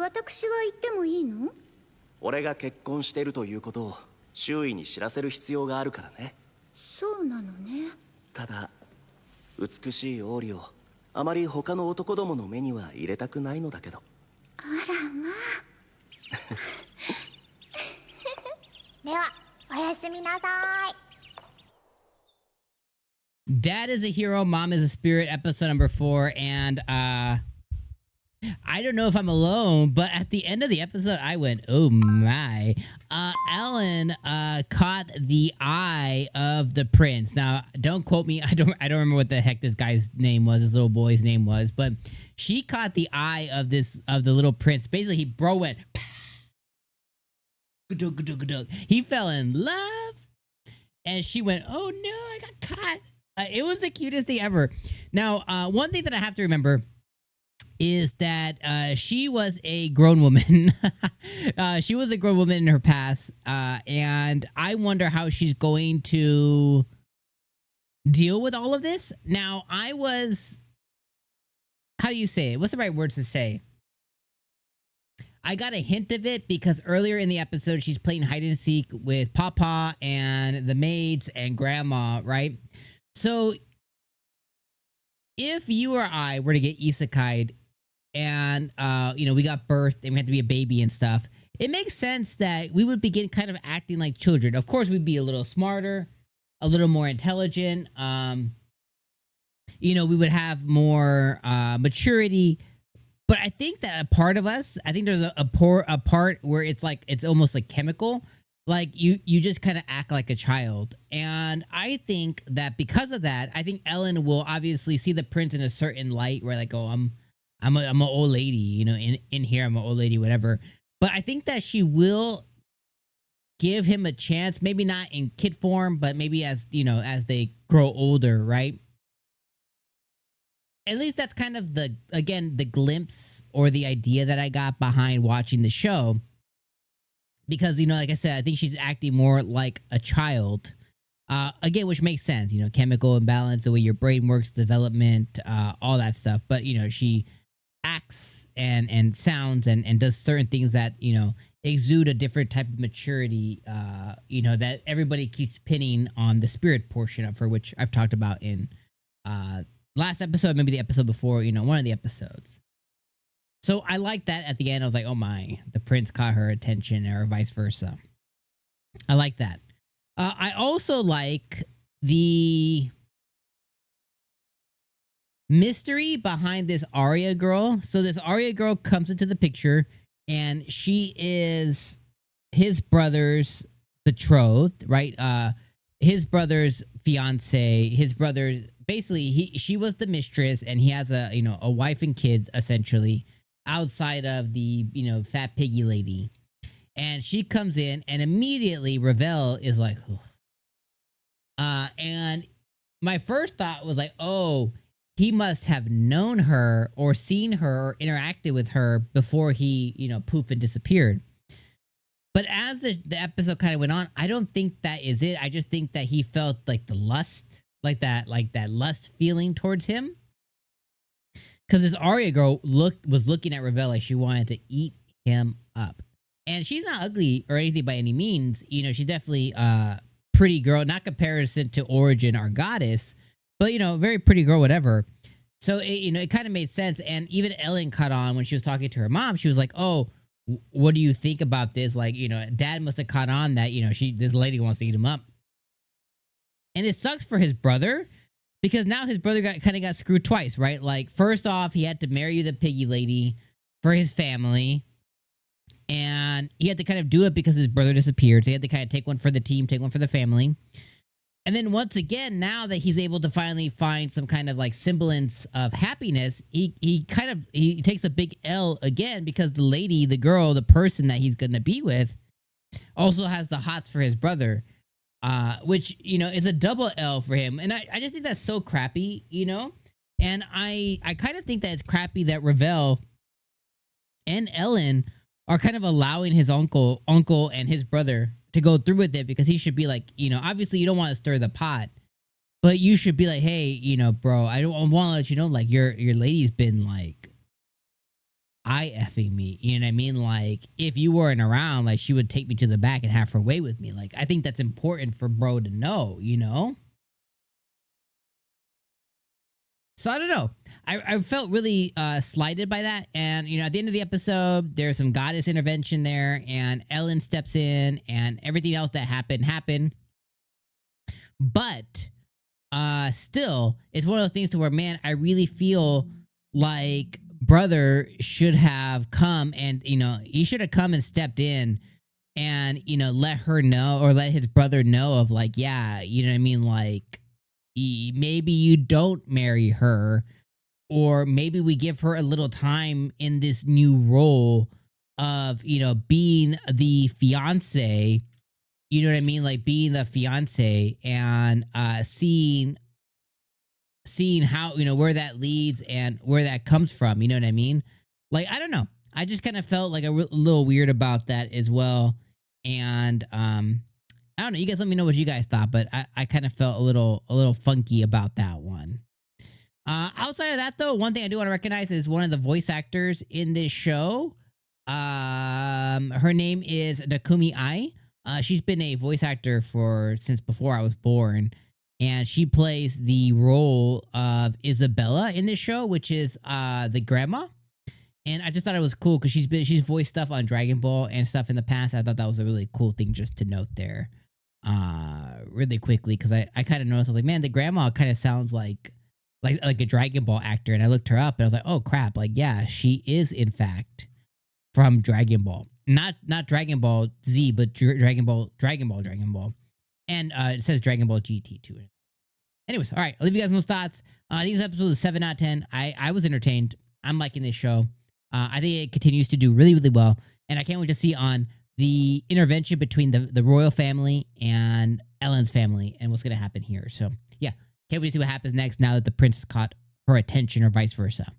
私は言ってもいいの？俺が結婚してるということを周囲に知らせる必要があるからね。そうなのね。ただ美しい王女をあまり他の男どもの目には入れたくないのだけど。あらまあ。ではおやすみなさい。 Dad is a hero, Mom is a spirit, episode number 4, and I don't know if I'm alone, but at the end of the episode, I went, oh my. Ellen caught the eye of the prince. Now, don't quote me. I don't remember what the heck this guy's name was, this little boy's name was, but she caught the eye of the little prince. Basically, he went, he fell in love, and she went, oh no, I got caught. It was the cutest thing ever. Now, one thing that I have to remember is that she was a grown woman. She was a grown woman in her past, and I wonder how she's going to deal with all of this. Now, how do you say it? What's the right words to say? I got a hint of it because earlier in the episode, she's playing hide and seek with Papa and the maids and Grandma, right? So if you or I were to get isekai'd and, we got birthed and we had to be a baby and stuff, it makes sense that we would begin kind of acting like children. Of course, we'd be a little smarter, a little more intelligent. We would have more maturity. But I think that a part of us, I think there's a part where it's almost like chemical. Like you just kind of act like a child. And I think that because of that, I think Ellen will obviously see the prince in a certain light where like, oh, I'm an old lady, in here, I'm an old lady, whatever. But I think that she will give him a chance, maybe not in kid form, but maybe as they grow older, right? At least that's kind of the glimpse or the idea that I got behind watching the show. Because, like I said, I think she's acting more like a child. Again, which makes sense, chemical imbalance, the way your brain works, development, all that stuff. But, she acts and sounds and does certain things that, exude a different type of maturity, that everybody keeps pinning on the spirit portion of her, which I've talked about in last episode, maybe the episode before, one of the episodes. So I like that at the end. I was like, oh my, the prince caught her attention or vice versa. I like that. I also like the mystery behind this Arya girl. So this Arya girl comes into the picture and she is his brother's betrothed, right? His brother's fiance, his brother's basically she was the mistress and he has a wife and kids essentially outside of the fat piggy lady. And she comes in and immediately Rovel is like, and my first thought was like, oh, he must have known her or seen her or interacted with her before he, poof and disappeared. But as the episode kind of went on, I don't think that is it. I just think that he felt like the lust, like that lust feeling towards him. Because this Arya girl was looking at Rovel like she wanted to eat him up. And she's not ugly or anything by any means. She's definitely a pretty girl, not comparison to Origin, our goddess, but, very pretty girl, whatever. So, it kind of made sense. And even Ellen caught on when she was talking to her mom. She was like, oh, what do you think about this? Like, Dad must have caught on that, this lady wants to eat him up. And it sucks for his brother because now his brother got screwed twice, right? Like, first off, he had to marry the piggy lady for his family. And he had to kind of do it because his brother disappeared. So he had to kind of take one for the team, take one for the family. And then once again, now that he's able to finally find some kind of like semblance of happiness, he takes a big L again because the lady, the girl, the person that he's going to be with also has the hots for his brother, which, is a double L for him. And I just think that's so crappy, And I kind of think that it's crappy that Rovel and Ellen are kind of allowing his uncle and his brother to go through with it because he should be like, obviously you don't want to stir the pot, but you should be like, hey, bro, I want to let you know, like your lady's been like eye effing me. You know what I mean? Like, if you weren't around, like, she would take me to the back and have her way with me. Like, I think that's important for bro to know, you know? So I don't know. I felt really slighted by that. And, you know, at the end of the episode, there's some goddess intervention there, and Ellen steps in, and everything else that happened. But still, it's one of those things to where, man, I really feel like brother should have come, and, you know, he should have come and stepped in and, you know, let her know, or let his brother know of, like, yeah, you know what I mean? Like, maybe you don't marry her, or maybe we give her a little time in this new role of, you know, being the fiance, you know what I mean? Like, being the fiance, and seeing how, you know, where that leads and where that comes from, you know what I mean? Like, I don't know. I just kind of felt like a little weird about that as well. And I don't know. You guys let me know what you guys thought, but I kind of felt a little funky about that one. Outside of that, though, one thing I do want to recognize is one of the voice actors in this show. Her name is Takumi Ai. She's been a voice actor since before I was born, and she plays the role of Isabella in this show, which is the grandma. And I just thought it was cool because she's voiced stuff on Dragon Ball and stuff in the past. I thought that was a really cool thing just to note there, really quickly, because I kind of noticed, I was like, man, the grandma kind of sounds like a Dragon Ball actor, and I looked her up and I was like, oh crap, like, yeah, she is in fact from Dragon Ball, not Dragon Ball Z, but Dragon Ball, and it says Dragon Ball GT too. Anyways, all right, I'll leave you guys those thoughts. These episodes are 7 out of 10. I was entertained. I'm liking this show. I think it continues to do really, really well, and I can't wait to see on the intervention between the royal family and Ellen's family and what's going to happen here. So, yeah, can't wait to see what happens next now that the prince has caught her attention, or vice versa.